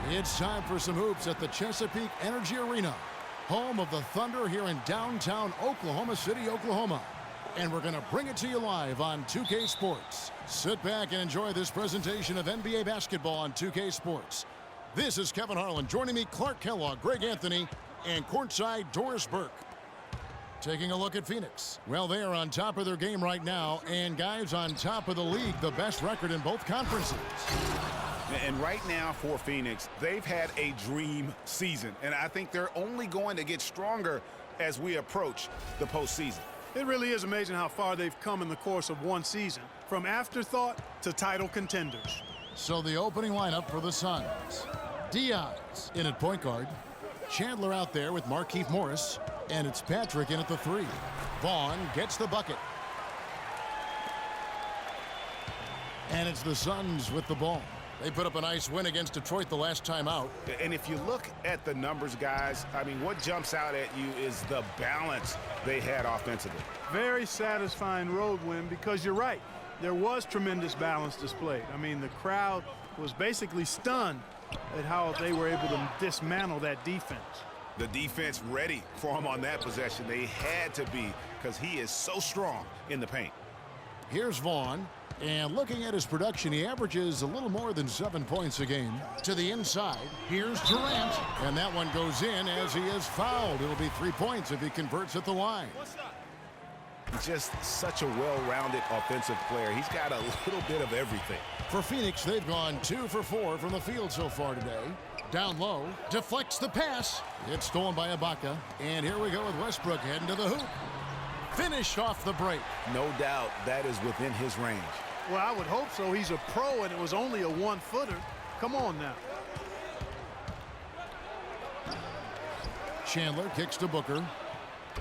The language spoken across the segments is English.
It's time for some hoops at the Chesapeake Energy Arena, home of the Thunder here in downtown Oklahoma City, Oklahoma. And we're going to bring it to you live on 2K Sports. Sit back and enjoy this presentation of NBA basketball on 2K Sports. This is Kevin Harlan. Joining me, Clark Kellogg, Greg Anthony, and courtside Doris Burke. Taking a look at Phoenix. Well, they are on top of their game right now, and guys, on top of the league, the best record in both conferences. And right now for Phoenix, they've had a dream season, and I think they're only going to get stronger as we approach the postseason. It really is amazing how far they've come in the course of one season, from afterthought to title contenders. So the opening lineup for the Suns. Diaz in at point guard. Chandler out there with Markieff Morris, and it's Patrick in at the 3. Vaughn gets the bucket. And it's the Suns with the ball. They put up a nice win against Detroit the last time out. And if you look at the numbers, guys, I mean, what jumps out at you is the balance they had offensively. Very satisfying road win because you're right. There was tremendous balance displayed. I mean, the crowd was basically stunned at how they were able to dismantle that defense. The defense ready for him on that possession. They had to be because he is so strong in the paint. Here's Vaughn. And looking at his production, he averages a little more than 7 points a game. To the inside, here's Durant. And that one goes in as he is fouled. It'll be 3 points if he converts at the line. Just such a well-rounded offensive player. He's got a little bit of everything. For Phoenix, they've gone 2 for 4 from the field so far today. Down low, deflects the pass. It's stolen by Ibaka. And here we go with Westbrook heading to the hoop. Finished off the break. No doubt that is within his range. Well, I would hope so. He's a pro, and it was only a one-footer. Come on now. Chandler kicks to Booker.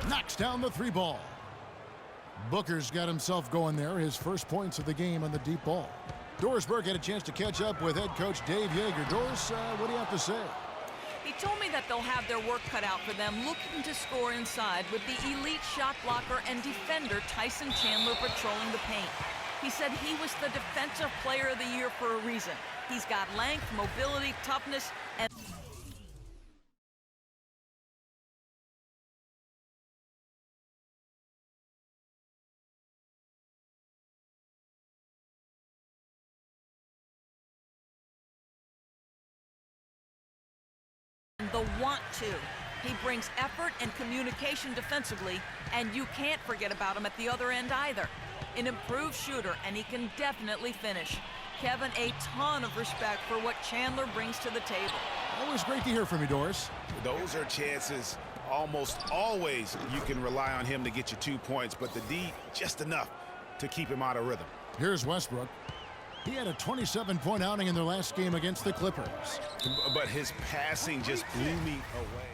Knocks down the 3 ball. Booker's got himself going there. His first points of the game on the deep ball. Doris Burke had a chance to catch up with head coach Dave Joerger. Doris, what do you have to say? He told me that they'll have their work cut out for them looking to score inside with the elite shot blocker and defender Tyson Chandler patrolling the paint. He said he was the Defensive Player of the Year for a reason. He's got length, mobility, toughness, and the want to. He brings effort and communication defensively, and you can't forget about him at the other end either. An improved shooter, and he can definitely finish. Kevin, a ton of respect for what Chandler brings to the table. Always great to hear from you, Doris. Those are chances almost always you can rely on him to get you 2 points, but the D just enough to keep him out of rhythm. Here's Westbrook. He had a 27-point outing in their last game against the Clippers. But his passing just blew me away.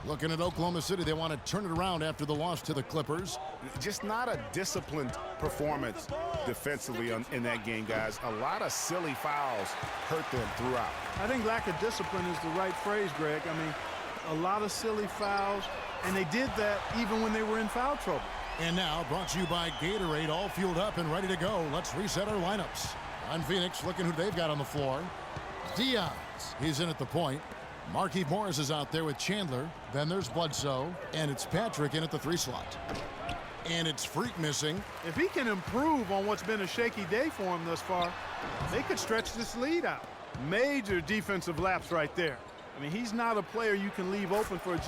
Looking at Oklahoma City, they want to turn it around after the loss to the Clippers. Just not a disciplined performance defensively in that game, guys. A lot of silly fouls hurt them throughout. I think lack of discipline is the right phrase, Greg. I mean, a lot of silly fouls, and they did that even when they were in foul trouble. And now, brought to you by Gatorade, all fueled up and ready to go. Let's reset our lineups. On Phoenix, looking who they've got on the floor. Diaz, he's in at the point. Markieff Morris is out there with Chandler. Then there's Bledsoe, and it's Patrick in at the 3 slot. And it's Freak missing. If he can improve on what's been a shaky day for him thus far, they could stretch this lead out. Major defensive lapse right there. I mean, he's not a player you can leave open for a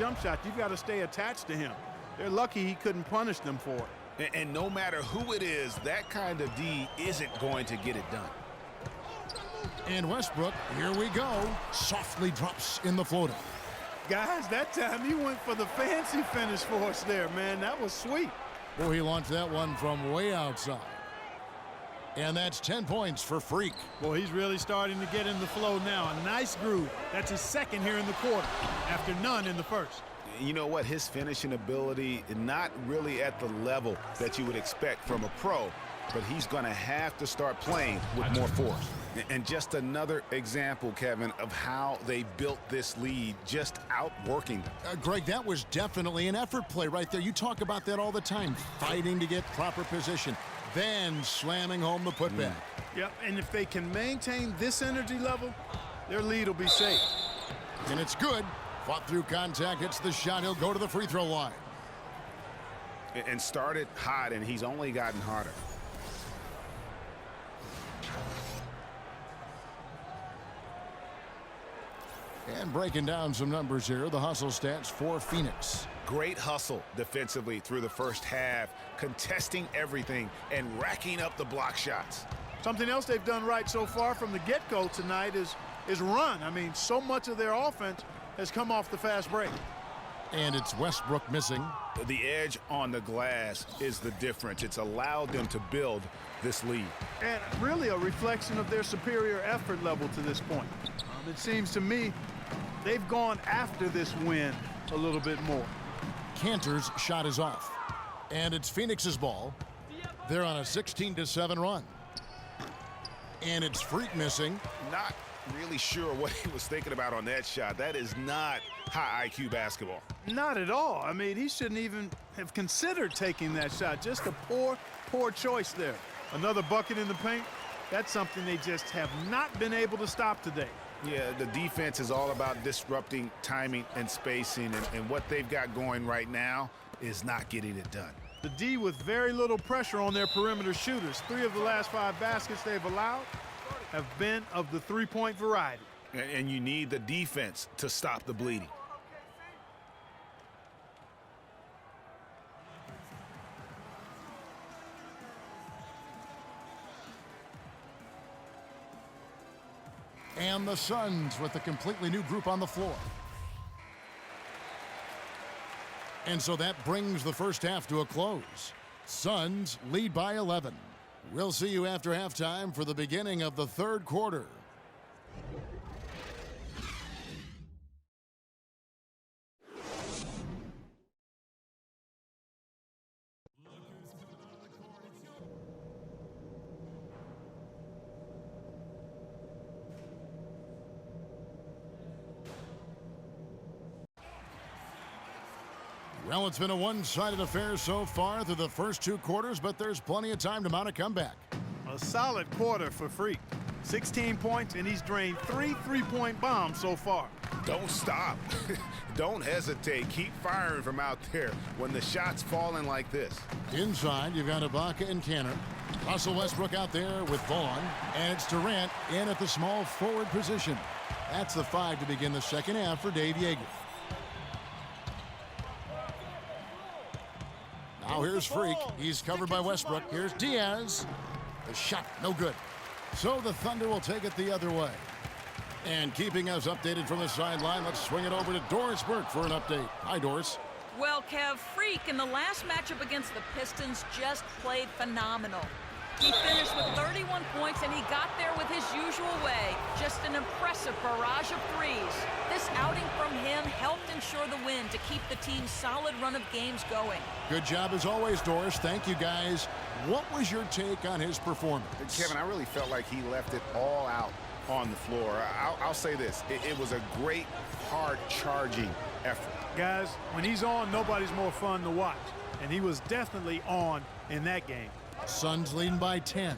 jump shot. You've got to stay attached to him. They're lucky he couldn't punish them for it. And no matter who it is, that kind of D isn't going to get it done. And Westbrook, here we go, softly drops in the floater. Guys, that time he went for the fancy finish for us there, man. That was sweet. Boy, he launched that one from way outside. And that's 10 points for Freak. Boy, he's really starting to get in the flow now. A nice groove. That's his second here in the quarter, after none in the first. You know what? His finishing ability is not really at the level that you would expect from a pro, but he's going to have to start playing with more force. And just another example, Kevin, of how they built this lead, just outworking them. Greg, that was definitely an effort play right there. You talk about that all the time, fighting to get proper position, then slamming home the putback. Yep, and if they can maintain this energy level, their lead will be safe. And it's good. Fought through contact, hits the shot. He'll go to the free throw line. And started hot, and he's only gotten hotter. And breaking down some numbers here, the hustle stats for Phoenix. Great hustle defensively through the first half, contesting everything and racking up the block shots. Something else they've done right so far from the get-go tonight is run. I mean, so much of their offense has come off the fast break. And it's Westbrook missing. The edge on the glass is the difference. It's allowed them to build this lead. And really a reflection of their superior effort level to this point. It seems to me they've gone after this win a little bit more. Cantor's shot is off. And it's Phoenix's ball. They're on a 16-7 run. And it's Freak missing. Not really sure what he was thinking about on that shot. That is not high IQ basketball. Not at all. I mean, he shouldn't even have considered taking that shot. Just a poor choice there. Another bucket in the paint. That's something they just have not been able to stop today. Yeah, the defense is all about disrupting timing and spacing, and what they've got going right now is not getting it done. The D with very little pressure on their perimeter shooters. 3 of the last 5 baskets they've allowed have been of the three-point variety. And you need the defense to stop the bleeding. And the Suns with a completely new group on the floor. And so that brings the first half to a close. Suns lead by 11. We'll see you after halftime for the beginning of the third quarter. Well, it's been a one-sided affair so far through the first 2 quarters, but there's plenty of time to mount a comeback. A solid quarter for Freak. 16 points, and he's drained 3 three-point bombs so far. Don't stop. Don't hesitate. Keep firing from out there when the shot's falling like this. Inside, you've got Ibaka and Cantor. Russell Westbrook out there with Vaughn, and it's Durant in at the small forward position. That's the 5 to begin the second half for Dave Joerger. Now here's Freak. He's covered by Westbrook. Here's Diaz. The shot, no good. So the Thunder will take it the other way. And keeping us updated from the sideline, let's swing it over to Doris Burke for an update. Hi, Doris. Well, Kev, Freak in the last matchup against the Pistons just played phenomenal. He finished with 31 points, and he got there with his usual way. Just an impressive barrage of threes. This outing from him helped ensure the win to keep the team's solid run of games going. Good job as always, Doris. Thank you, guys. What was your take on his performance? Kevin, I really felt like he left it all out on the floor. I'll say this. It was a great, hard-charging effort. Guys, when he's on, nobody's more fun to watch. And he was definitely on in that game. Suns leading by 10.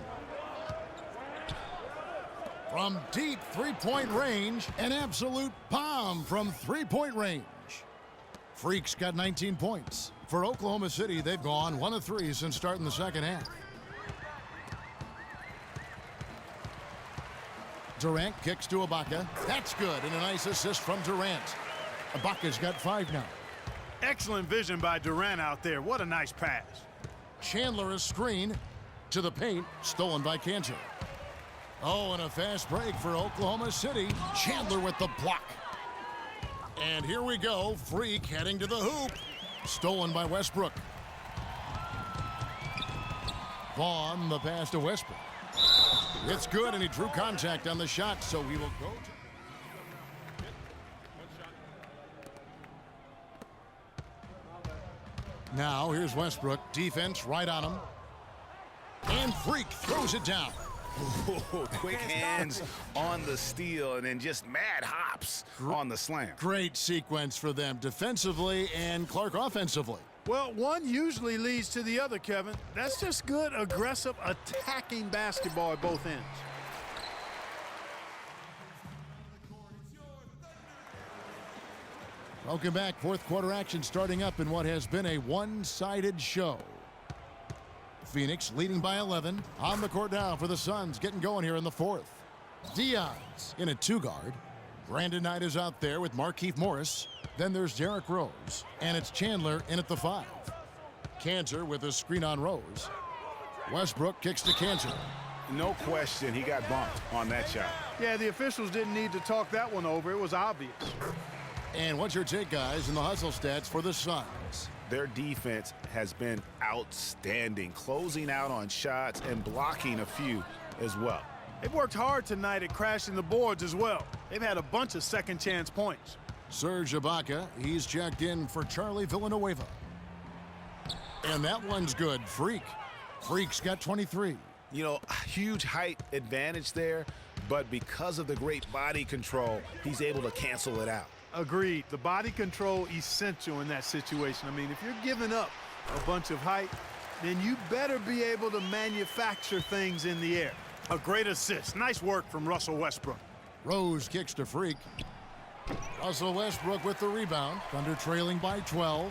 From deep three-point range, an absolute bomb from three-point range. Freak's got 19 points. For Oklahoma City, they've gone 1 of 3 since starting the second half. Durant kicks to Ibaka. That's good, and a nice assist from Durant. Ibaka's got 5 now. Excellent vision by Durant out there. What a nice pass. Chandler a screen to the paint, stolen by Cantor. Oh, and a fast break for Oklahoma City. Chandler with the block. And here we go. Freak heading to the hoop. Stolen by Westbrook. Vaughn, the pass to Westbrook. It's good, and he drew contact on the shot, so he will go to... Now, here's Westbrook. Defense right on him. And Freak throws it down. Quick hands on the steal and then just mad hops on the slam. Great sequence for them defensively and Clark offensively. Well, one usually leads to the other, Kevin. That's just good, aggressive, attacking basketball at both ends. Welcome back. Fourth quarter action starting up in what has been a one-sided show. Phoenix leading by 11. On the court now for the Suns, getting going here in the fourth. Diaz in a two-guard. Brandon Knight is out there with Markieff Morris. Then there's Derrick Rose. And it's Chandler in at the 5. Kanter with a screen on Rose. Westbrook kicks to Kanter. No question he got bumped on that shot. Yeah, the officials didn't need to talk that one over. It was obvious. And what's your take, guys, in the hustle stats for the Suns? Their defense has been outstanding, closing out on shots and blocking a few as well. They've worked hard tonight at crashing the boards as well. They've had a bunch of second chance points. Serge Ibaka, he's checked in for Charlie Villanueva. And that one's good. Freak's got 23. You know, huge height advantage there, but because of the great body control, he's able to cancel it out. Agreed. The body control essential in that situation. I mean, if you're giving up a bunch of height, then you better be able to manufacture things in the air. A great assist. Nice work from Russell Westbrook. Rose kicks to Freak. Russell Westbrook with the rebound. Thunder trailing by 12.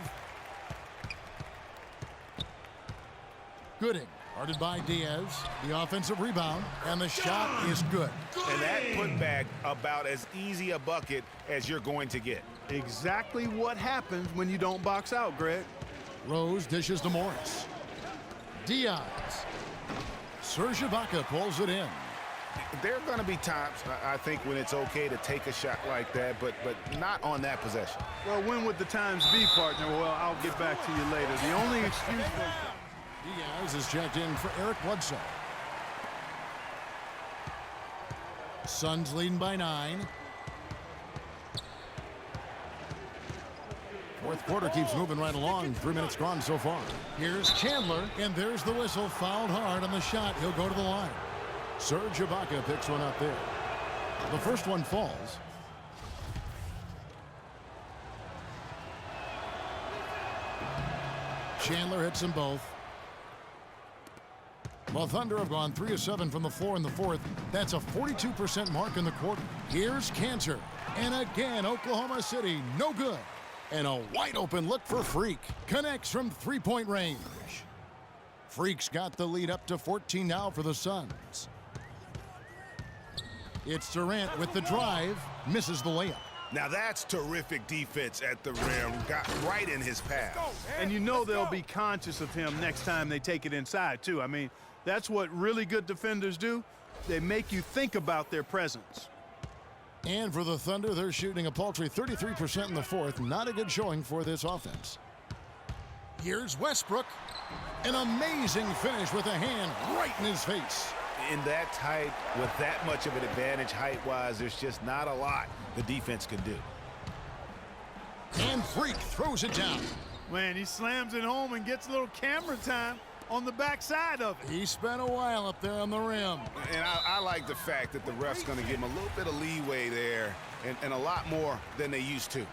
Gooding guarded by Diaz. The offensive rebound, and the shot is good. And that putback about as easy a bucket as you're going to get. Exactly what happens when you don't box out, Greg. Rose dishes to Morris. Diaz. Serge Ibaka pulls it in. There are going to be times, I think, when it's okay to take a shot like that, but not on that possession. Well, when would the times be, partner? Well, I'll get back to you later. The only excuse for... Diaz is checked in for Eric Bledsoe. Suns leading by 9. Fourth quarter keeps moving right along. 3 minutes gone so far. Here's Chandler, and there's the whistle. Fouled hard on the shot. He'll go to the line. Serge Ibaka picks one up there. The first one falls. Chandler hits them both. Well, Thunder have gone 3 of 7 from the floor in the fourth. That's a 42% mark in the quarter. Here's Kanter. And again, Oklahoma City, no good. And a wide open look for Freak. Connects from three-point range. Freak's got the lead up to 14 now for the Suns. It's Durant with the drive. Misses the layup. Now that's terrific defense at the rim. Got right in his path. And you know they'll be conscious of him next time they take it inside, too. I mean, that's what really good defenders do. They make you think about their presence. And for the Thunder, they're shooting a paltry 33% in the fourth. Not a good showing for this offense. Here's Westbrook. An amazing finish with a hand right in his face. In that tight, with that much of an advantage height-wise, there's just not a lot the defense can do. And Freak throws it down. Man, he slams it home and gets a little camera time on the backside of it. He spent a while up there on the rim. And I like the fact that the ref's going to give him a little bit of leeway there and a lot more than they used to.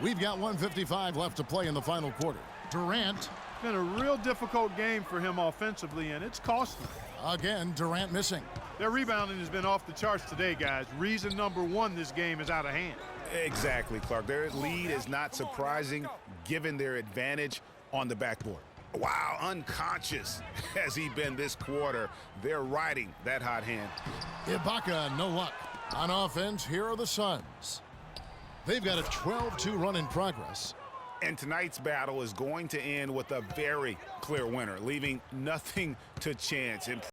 We've got 1:55 left to play in the final quarter. Durant. Been a real difficult game for him offensively, and it's costly. Again, Durant missing. Their rebounding has been off the charts today, guys. Reason number one, this game is out of hand. Exactly, Clark. Their lead is not surprising given their advantage on the backboard. Wow, unconscious has he been this quarter. They're riding that hot hand. Ibaka, no luck. On offense, here are the Suns. They've got a 12-2 run in progress. And tonight's battle is going to end with a very clear winner, leaving nothing to chance.